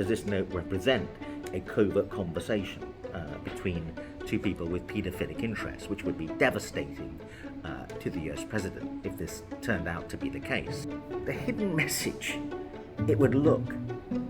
does this note represent a covert conversation between two people with paedophilic interests, which would be devastating to the US president if this turned out to be the case. The hidden message, it would look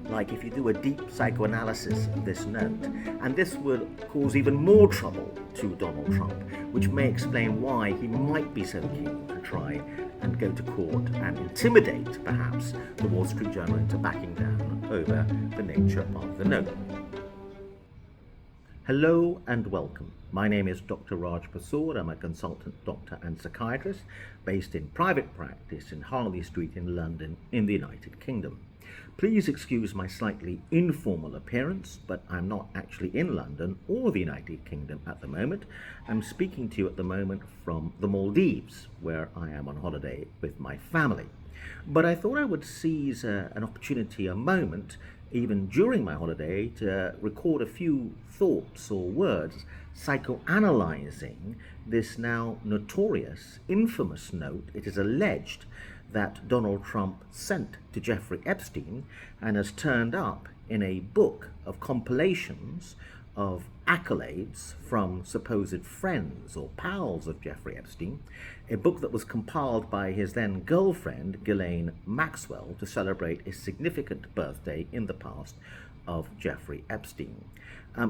like if you do a deep psychoanalysis of this note, and this would cause even more trouble to Donald Trump, which may explain why he might be so keen to try and go to court and intimidate, perhaps, the Wall Street Journal into backing down over the nature of the note. Hello and welcome. My name is Dr. Raj Persaud. I'm a consultant doctor and psychiatrist based in private practice in Harley Street in London in the United Kingdom. Please excuse my slightly informal appearance, but I'm not actually in London or the United Kingdom at the moment. I'm speaking to you at the moment from the Maldives, where I am on holiday with my family. But I thought I would seize an opportunity, a moment, even during my holiday, to record a few thoughts or words psychoanalyzing this now notorious, infamous note. It is alleged that Donald Trump sent to Jeffrey Epstein and has turned up in a book of compilations of accolades from supposed friends or pals of Jeffrey Epstein, a book that was compiled by his then girlfriend, Ghislaine Maxwell, to celebrate a significant birthday in the past of Jeffrey Epstein.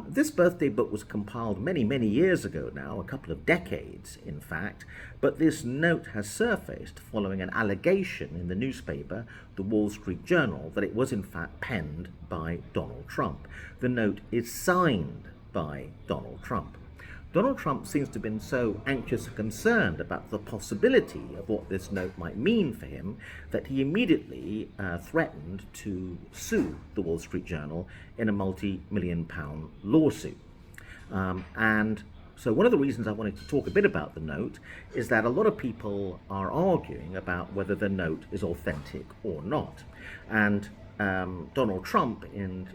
This birthday book was compiled many, many years ago now, a couple of decades in fact, but this note has surfaced following an allegation in the newspaper, the Wall Street Journal, that it was in fact penned by Donald Trump. The note is signed by Donald Trump. Donald Trump seems to have been so anxious and concerned about the possibility of what this note might mean for him that he immediately threatened to sue the Wall Street Journal in a multi-million-pound lawsuit. And so one of the reasons I wanted to talk a bit about the note is that a lot of people are arguing about whether the note is authentic or not. And Donald Trump, in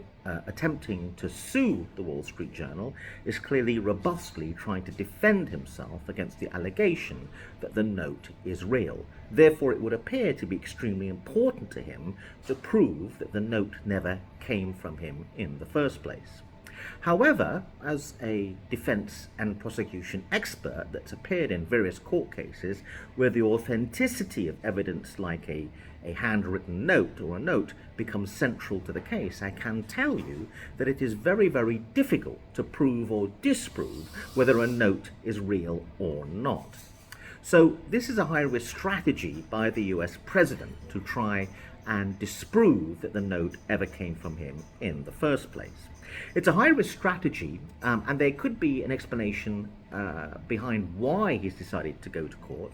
attempting to sue the Wall Street Journal, is clearly robustly trying to defend himself against the allegation that the note is real. Therefore, it would appear to be extremely important to him to prove that the note never came from him in the first place. However, as a defense and prosecution expert that's appeared in various court cases where the authenticity of evidence like a handwritten note or a note becomes central to the case, I can tell you that it is very, very difficult to prove or disprove whether a note is real or not. So this is a high-risk strategy by the US president to try and disprove that the note ever came from him in the first place. It's a high-risk strategy, and there could be an explanation behind why he's decided to go to court.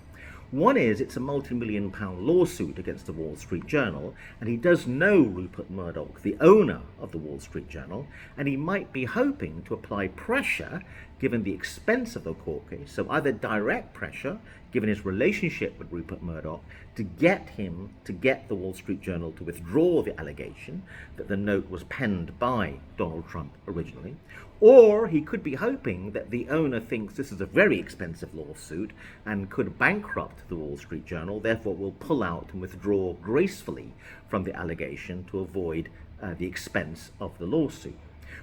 One is it's a multi-million-pound lawsuit against the Wall Street Journal, and he does know Rupert Murdoch, the owner of the Wall Street Journal, and he might be hoping to apply pressure, given the expense of the court case, so either direct pressure, given his relationship with Rupert Murdoch, to get the Wall Street Journal to withdraw the allegation that the note was penned by Donald Trump originally, or he could be hoping that the owner thinks this is a very expensive lawsuit and could bankrupt the Wall Street Journal, therefore will pull out and withdraw gracefully from the allegation to avoid the expense of the lawsuit.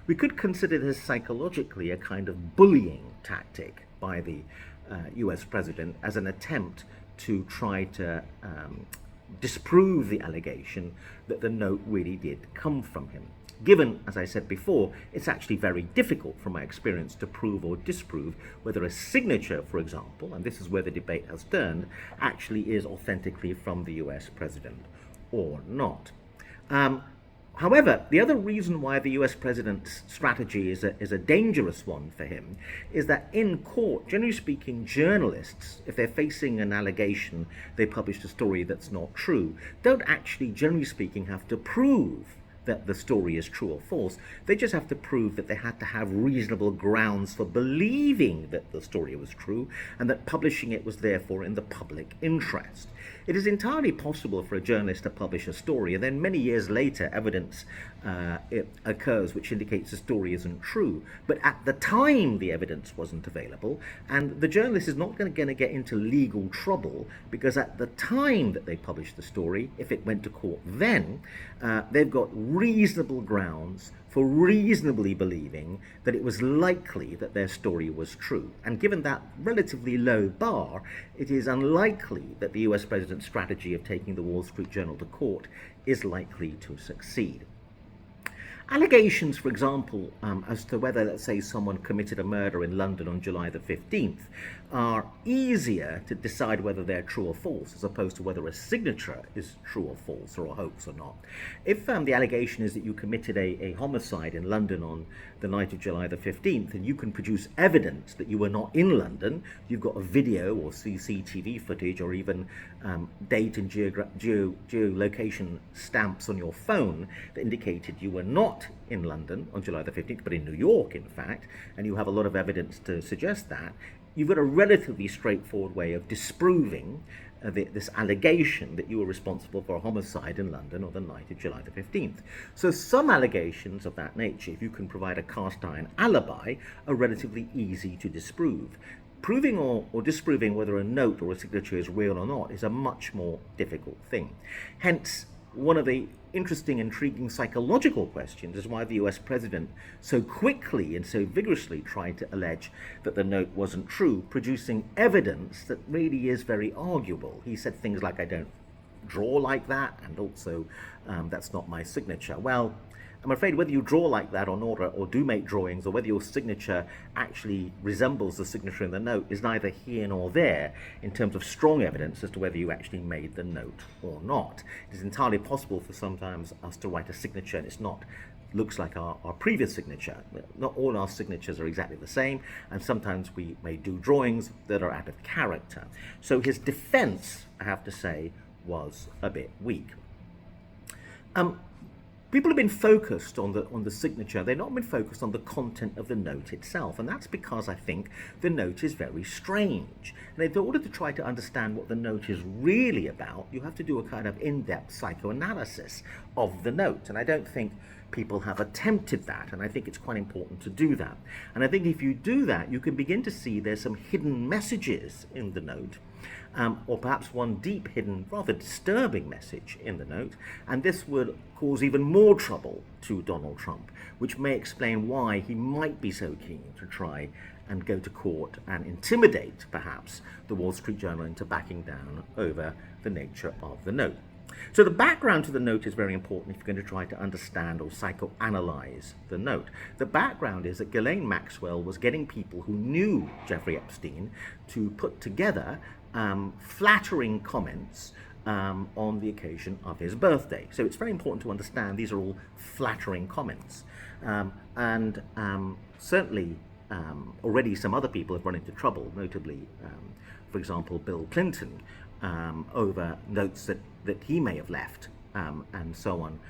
We could consider this psychologically a kind of bullying tactic by the US president as an attempt to try to disprove the allegation that the note really did come from him. Given, as I said before, it's actually very difficult from my experience to prove or disprove whether a signature, for example, and this is where the debate has turned, actually is authentically from the US president or not. However, the other reason why the US president's strategy is a dangerous one for him is that in court, generally speaking, journalists, if they're facing an allegation, they published a story that's not true, don't actually, generally speaking, have to prove that the story is true or false. They just have to prove that they had to have reasonable grounds for believing that the story was true and that publishing it was therefore in the public interest. It is entirely possible for a journalist to publish a story, and then many years later evidence it occurs which indicates the story isn't true. But at the time the evidence wasn't available, and the journalist is not going to get into legal trouble because at the time that they published the story, if it went to court then, they've got reasonable grounds for reasonably believing that it was likely that their story was true. And given that relatively low bar, it is unlikely that the US president's strategy of taking the Wall Street Journal to court is likely to succeed. Allegations, for example, as to whether, let's say, someone committed a murder in London on July the 15th are easier to decide whether they're true or false, as opposed to whether a signature is true or false, or a hoax or not. If the allegation is that you committed a homicide in London on the night of July the 15th, and you can produce evidence that you were not in London, you've got a video or CCTV footage or even date and geolocation stamps on your phone that indicated you were not in London on July the 15th, but in New York, in fact, and you have a lot of evidence to suggest that, you've got a relatively straightforward way of disproving this allegation that you were responsible for a homicide in London on the night of July the 15th. So some allegations of that nature, if you can provide a cast iron alibi, are relatively easy to disprove. Proving or disproving whether a note or a signature is real or not is a much more difficult thing. Hence, one of the interesting, intriguing psychological questions is why the US president so quickly and so vigorously tried to allege that the note wasn't true, producing evidence that really is very arguable. He said things like, "I don't draw like that," and also, "That's not my signature." Well, I'm afraid whether you draw like that or not, or do make drawings, or whether your signature actually resembles the signature in the note is neither here nor there in terms of strong evidence as to whether you actually made the note or not. It is entirely possible for sometimes us to write a signature and it's not looks like our previous signature. Not all our signatures are exactly the same, and sometimes we may do drawings that are out of character. So his defense, I have to say, was a bit weak. People have been focused on the signature. They've not been focused on the content of the note itself, and that's because I think the note is very strange. And in order to try to understand what the note is really about, you have to do a kind of in-depth psychoanalysis of the note, and I don't think people have attempted that, and I think it's quite important to do that. And I think if you do that, you can begin to see there's some hidden messages in the note, or perhaps one deep, hidden, rather disturbing message in the note, and this would cause even more trouble to Donald Trump, which may explain why he might be so keen to try and go to court and intimidate, perhaps, the Wall Street Journal into backing down over the nature of the note. So the background to the note is very important if you're going to try to understand or psychoanalyze the note. The background is that Ghislaine Maxwell was getting people who knew Jeffrey Epstein to put together flattering comments on the occasion of his birthday. So it's very important to understand these are all flattering comments. Certainly already some other people have run into trouble, notably, for example, Bill Clinton, over notes that he may have left, and so on,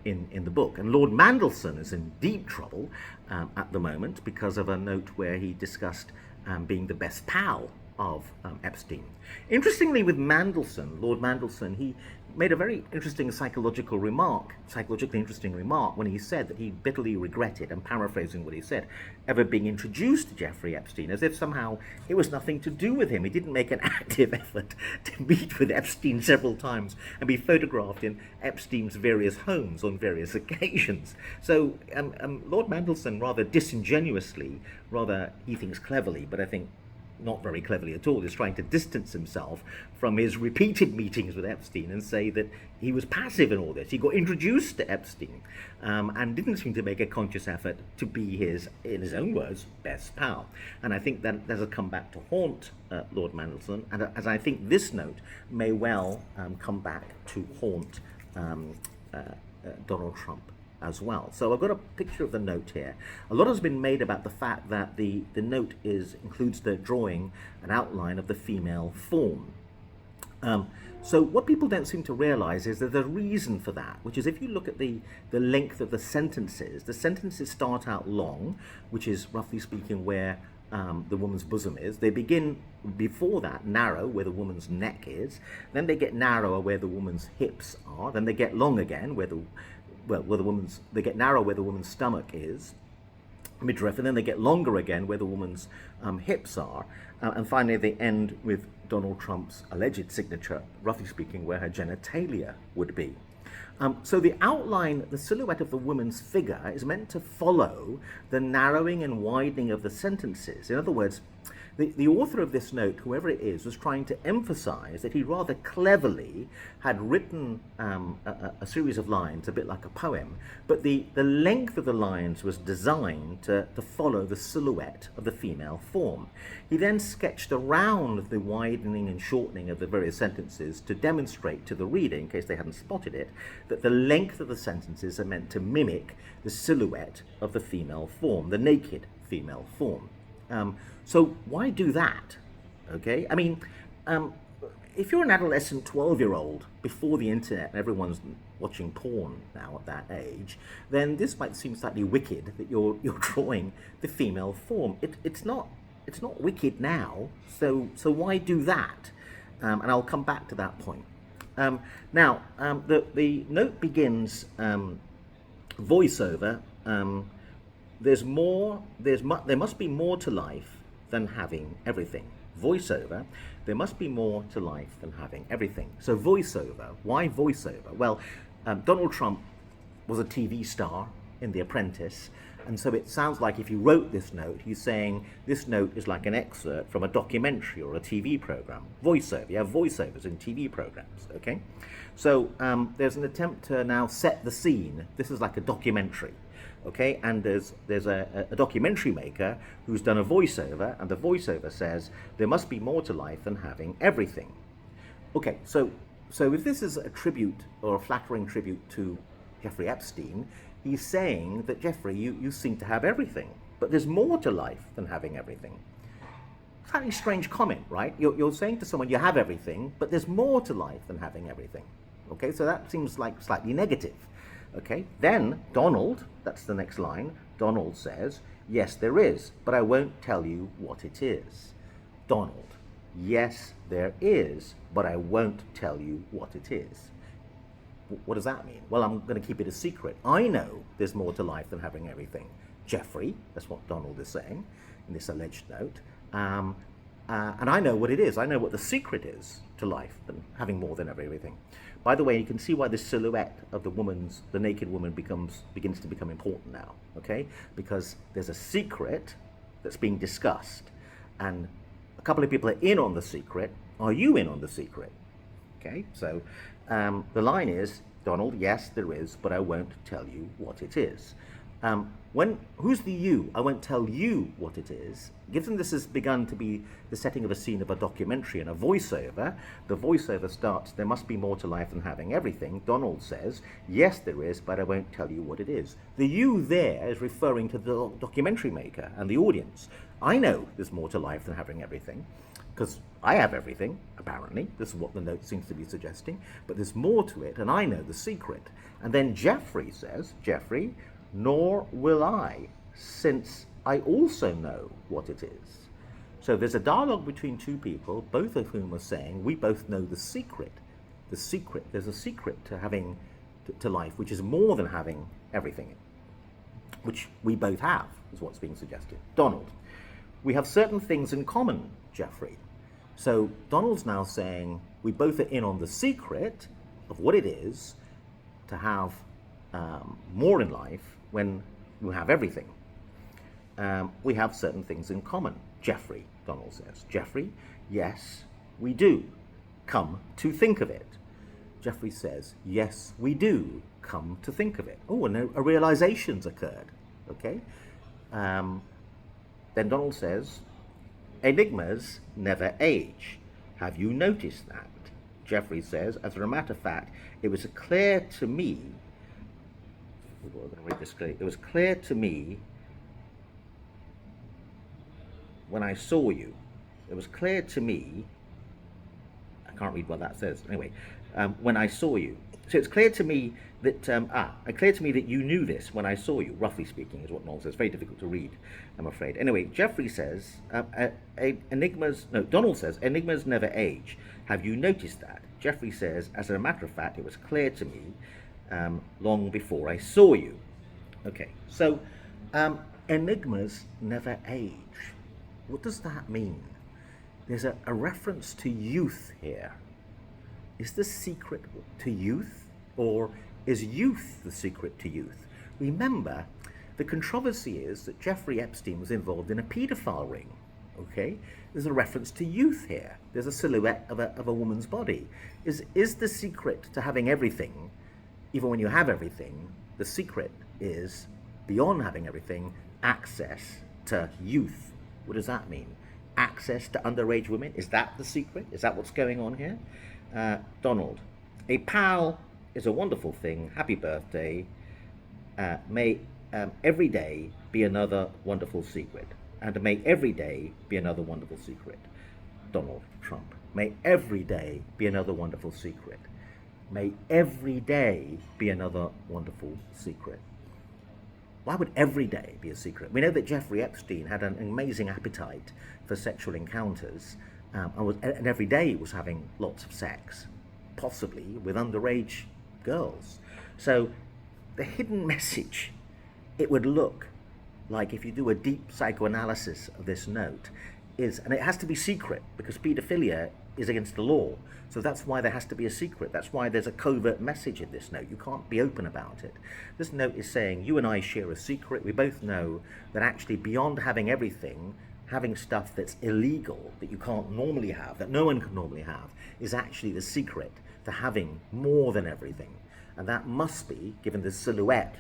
in the book. And Lord Mandelson is in deep trouble at the moment because of a note where he discussed being the best pal of Epstein. Interestingly, with Mandelson, Lord Mandelson, he made a very interesting psychologically interesting remark when he said that he bitterly regretted, I'm paraphrasing what he said, ever being introduced to Jeffrey Epstein, as if somehow it was nothing to do with him. He didn't make an active effort to meet with Epstein several times and be photographed in Epstein's various homes on various occasions. So Lord Mandelson rather disingenuously, rather he thinks cleverly, but I think not very cleverly at all, is trying to distance himself from his repeated meetings with Epstein and say that he was passive in all this. He got introduced to Epstein and didn't seem to make a conscious effort to be his, in his own words, best pal. And I think that has come back to haunt Lord Mandelson, and as I think this note may well come back to haunt Donald Trump as well. So I've got a picture of the note here. A lot has been made about the fact that the note includes the drawing, an outline of the female form. So what people don't seem to realize is there's a reason for that, which is if you look at the length of the sentences start out long, which is roughly speaking where the woman's bosom is. They begin before that narrow where the woman's neck is, then they get narrower where the woman's hips are, then they get long again where they get narrow where the woman's stomach is, midriff, and then they get longer again where the woman's hips are, and finally they end with Donald Trump's alleged signature, roughly speaking, where her genitalia would be. So the outline, the silhouette of the woman's figure is meant to follow the narrowing and widening of the sentences. In other words, the author of this note, whoever it is, was trying to emphasize that he rather cleverly had written a series of lines, a bit like a poem, but the length of the lines was designed to follow the silhouette of the female form. He then sketched around the widening and shortening of the various sentences to demonstrate to the reader, in case they hadn't spotted it, that the length of the sentences are meant to mimic the silhouette of the female form, the naked female form. So why do that? Okay, I mean, if you're an adolescent 12-year-old before the internet and everyone's watching porn now at that age, then this might seem slightly wicked that you're drawing the female form. It's not wicked now. So why do that? And I'll come back to that point. Now, the note begins voiceover. There must be more to life than having everything. Voiceover, there must be more to life than having everything. So voiceover, why voiceover? Well, Donald Trump was a TV star in The Apprentice, and so it sounds like if you wrote this note, he's saying this note is like an excerpt from a documentary or a TV program. Voiceover, you have voiceovers in TV programs, okay? So there's an attempt to now set the scene. This is like a documentary. Okay, and there's a documentary maker who's done a voiceover, and the voiceover says there must be more to life than having everything. Okay, so if this is a tribute or a flattering tribute to Jeffrey Epstein, he's saying that Jeffrey, you seem to have everything, but there's more to life than having everything. Slightly strange comment, right? You're saying to someone you have everything, but there's more to life than having everything. Okay, so that seems like slightly negative. Okay, then Donald, that's the next line, Donald says, yes, there is, but I won't tell you what it is. Donald, yes, there is, but I won't tell you what it is. What does that mean? Well, I'm going to keep it a secret. I know there's more to life than having everything. Jeffrey, that's what Donald is saying in this alleged note, and I know what it is. I know what the secret is to life than having more than everything. By the way, you can see why this silhouette of the naked woman begins to become important now, okay? Because there's a secret that's being discussed, and a couple of people are in on the secret. Are you in on the secret? Okay, so the line is, Donald, yes, there is, but I won't tell you what it is. Who's the you? I won't tell you what it is. Given this has begun to be the setting of a scene of a documentary and a voiceover, the voiceover starts, there must be more to life than having everything. Donald says, yes, there is, but I won't tell you what it is. The you there is referring to the documentary maker and the audience. I know there's more to life than having everything, because I have everything, apparently. This is what the note seems to be suggesting. But there's more to it, and I know the secret. And then Jeffrey says, Jeffrey, nor will I, since I also know what it is. So there's a dialogue between two people, both of whom are saying, we both know the secret. The secret, there's a secret to having, to life, which is more than having everything, which we both have, is what's being suggested. Donald, we have certain things in common, Jeffrey. So Donald's now saying, we both are in on the secret of what it is to have more in life when you have everything. We have certain things in common. Jeffrey, Donald says. Jeffrey, yes, we do. Come to think of it. Jeffrey says, yes, we do. Come to think of it. Oh, and a realization's occurred. Okay? Then Donald says, enigmas never age. Have you noticed that? Jeffrey says, as a matter of fact, it was clear to me, it was clear to me when I saw you. It was clear to me, I can't read what that says. Anyway, when I saw you. So it's clear to me that you knew this when I saw you. Roughly speaking, is what Noel says. Very difficult to read, I'm afraid. Anyway, Jeffrey says, Donald says, enigmas never age. Have you noticed that? Jeffrey says, as a matter of fact, it was clear to me long before I saw you. Okay, so enigmas never age. What does that mean? There's a reference to youth here. Is the secret to youth, or is youth the secret to youth? Remember, the controversy is that Jeffrey Epstein was involved in a paedophile ring. Okay, there's a reference to youth here. There's a silhouette of a woman's body. Is the secret to having everything, even when you have everything, the secret is, beyond having everything, access to youth? What does that mean? Access to underage women? Is that the secret? Is that what's going on here? Donald, a pal is a wonderful thing. Happy birthday. May every day be another wonderful secret. And may every day be another wonderful secret. Donald Trump. May every day be another wonderful secret. May every day be another wonderful secret. Why would every day be a secret? We know that Jeffrey Epstein had an amazing appetite for sexual encounters, and every day was having lots of sex, possibly with underage girls. So the hidden message, it would look like, if you do a deep psychoanalysis of this note, is, and it has to be secret because paedophilia is against the law. So that's why there has to be a secret. That's why there's a covert message in this note. You can't be open about it. This note is saying, you and I share a secret. We both know that actually beyond having everything, having stuff that's illegal, that you can't normally have, that no one can normally have, is actually the secret to having more than everything. And that must be, given the silhouette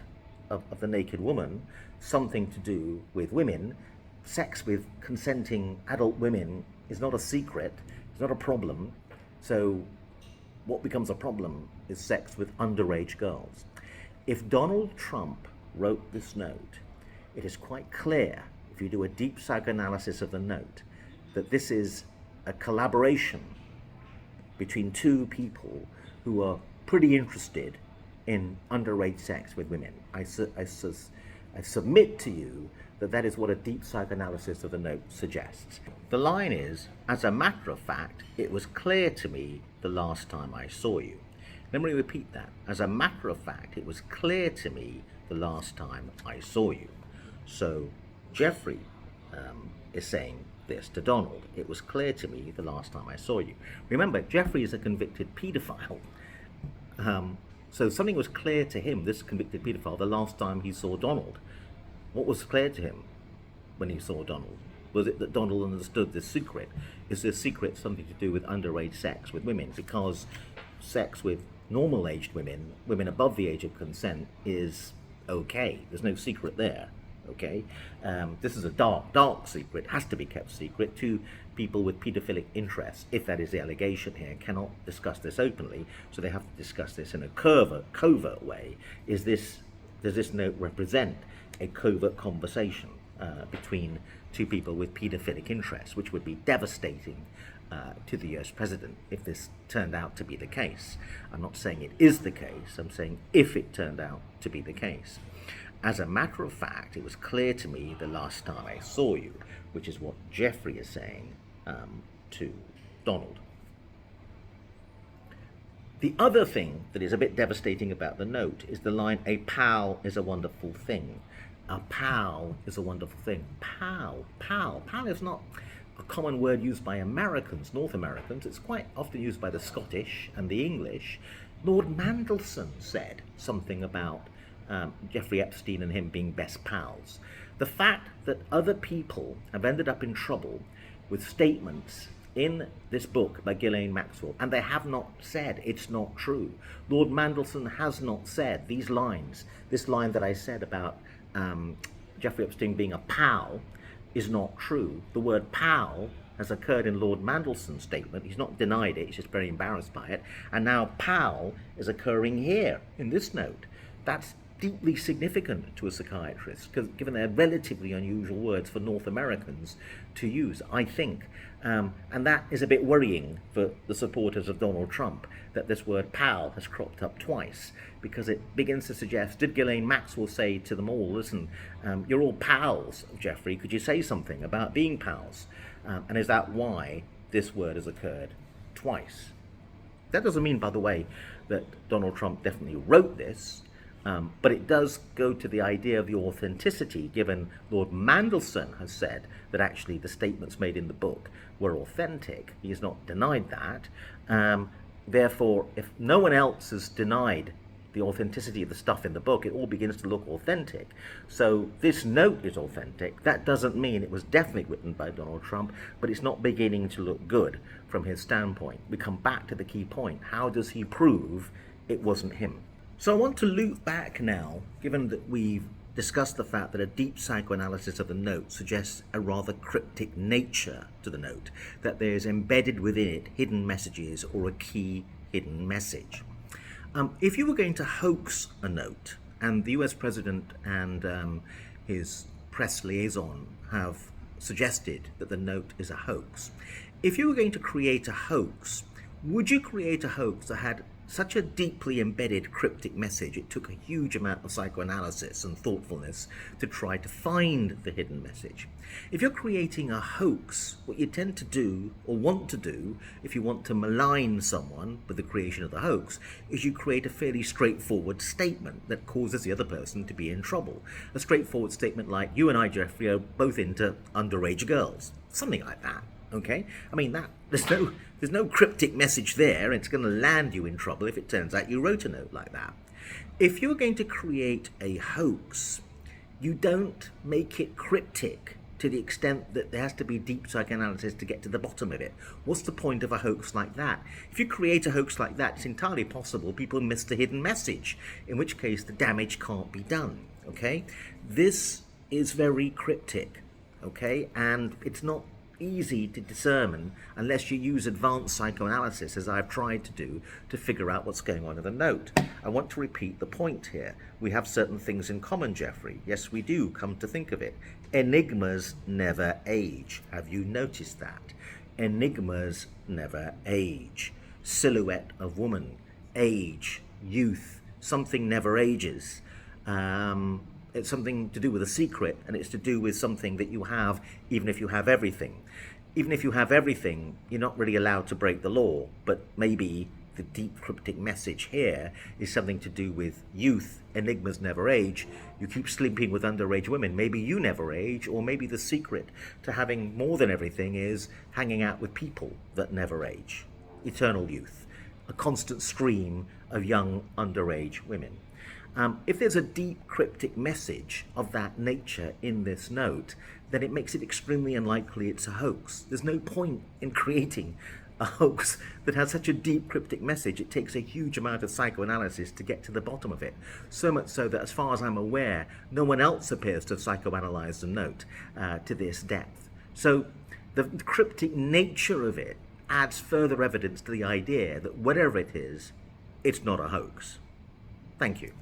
of the naked woman, something to do with women. Sex with consenting adult women is not a secret. It's not a problem. So what becomes a problem is sex with underage girls. If Donald Trump wrote this note, it is quite clear, if you do a deep psychoanalysis of the note, that this is a collaboration between two people who are pretty interested in underage sex with women. I submit to you that that is what a deep psychoanalysis of the note suggests. The line is, as a matter of fact, it was clear to me the last time I saw you. Let me repeat that. As a matter of fact, it was clear to me the last time I saw you. So Jeffrey is saying this to Donald. It was clear to me the last time I saw you. Remember, Jeffrey is a convicted paedophile. So something was clear to him, this convicted paedophile, the last time he saw Donald. What was clear to him when he saw Donald? Was it that Donald understood this secret? Is this secret something to do with underage sex with women? Because sex with normal-aged women, women above the age of consent, is okay. There's no secret there, okay? This is a dark secret, has to be kept secret. Two people with paedophilic interests, if that is the allegation here, cannot discuss this openly, so they have to discuss this in a covert way. Does this note represent a covert conversation between two people with paedophilic interests, which would be devastating to the US president if this turned out to be the case? I'm not saying it is the case, I'm saying if it turned out to be the case. As a matter of fact, it was clear to me the last time I saw you, which is what Jeffrey is saying to Donald. The other thing that is a bit devastating about the note is the line, a pal is a wonderful thing. A pal is a wonderful thing. Pal is not a common word used by Americans, North Americans. It's quite often used by the Scottish and the English. Lord Mandelson said something about Jeffrey Epstein and him being best pals. The fact that other people have ended up in trouble with statements in this book by Ghislaine Maxwell, and they have not said it's not true. Lord Mandelson has not said these lines. This line that I said about Jeffrey Epstein being a pal is not true. The word pal has occurred in Lord Mandelson's statement. He's not denied it, he's just very embarrassed by it. And now pal is occurring here in this note. That's deeply significant to a psychiatrist, because given they're relatively unusual words for North Americans to use, I think. And that is a bit worrying for the supporters of Donald Trump, that this word pal has cropped up twice, because it begins to suggest, did Ghislaine Maxwell say to them all, listen, you're all pals, Jeffrey, could you say something about being pals? And is that why this word has occurred twice? That doesn't mean, by the way, that Donald Trump definitely wrote this, but it does go to the idea of the authenticity, given Lord Mandelson has said that actually the statements made in the book were authentic. He has not denied that. Therefore, if no one else has denied the authenticity of the stuff in the book, it all begins to look authentic. So this note is authentic. That doesn't mean it was definitely written by Donald Trump, but it's not beginning to look good from his standpoint. We come back to the key point. How does he prove it wasn't him? So I want to loop back now, given that we've discussed the fact that a deep psychoanalysis of the note suggests a rather cryptic nature to the note, that there's embedded within it hidden messages or a key hidden message. If you were going to hoax a note, and the US president and his press liaison have suggested that the note is a hoax, if you were going to create a hoax, would you create a hoax that had such a deeply embedded cryptic message it took a huge amount of psychoanalysis and thoughtfulness to try to find the hidden message? If you're creating a hoax, what you tend to do, or want to do, if you want to malign someone with the creation of the hoax, is you create a fairly straightforward statement that causes the other person to be in trouble. A straightforward statement like, you and I, Jeffrey, are both into underage girls. Something like that. Okay? I mean, that there's no cryptic message there. It's going to land you in trouble if it turns out you wrote a note like that. If you're going to create a hoax, you don't make it cryptic to the extent that there has to be deep psychoanalysis to get to the bottom of it. What's the point of a hoax like that? If you create a hoax like that, it's entirely possible people miss the hidden message, in which case the damage can't be done. Okay? This is very cryptic. Okay? And it's not easy to discern unless you use advanced psychoanalysis, as I've tried to do, to figure out what's going on in the note. I want to repeat the point here. We have certain things in common, Jeffrey. Yes, we do, come to think of it. Enigmas never age. Have you noticed that? Enigmas never age. Silhouette of woman, age, youth, something never ages. It's something to do with a secret, and it's to do with something that you have even if you have everything. Even if you have everything, you're not really allowed to break the law, but maybe the deep cryptic message here is something to do with youth. Enigmas never age. You keep sleeping with underage women. Maybe you never age, or maybe the secret to having more than everything is hanging out with people that never age. Eternal youth. A constant stream of young underage women. If there's a deep cryptic message of that nature in this note, then it makes it extremely unlikely it's a hoax. There's no point in creating a hoax that has such a deep cryptic message. It takes a huge amount of psychoanalysis to get to the bottom of it. So much so that, as far as I'm aware, no one else appears to have psychoanalyzed the note to this depth. So the cryptic nature of it adds further evidence to the idea that whatever it is, it's not a hoax. Thank you.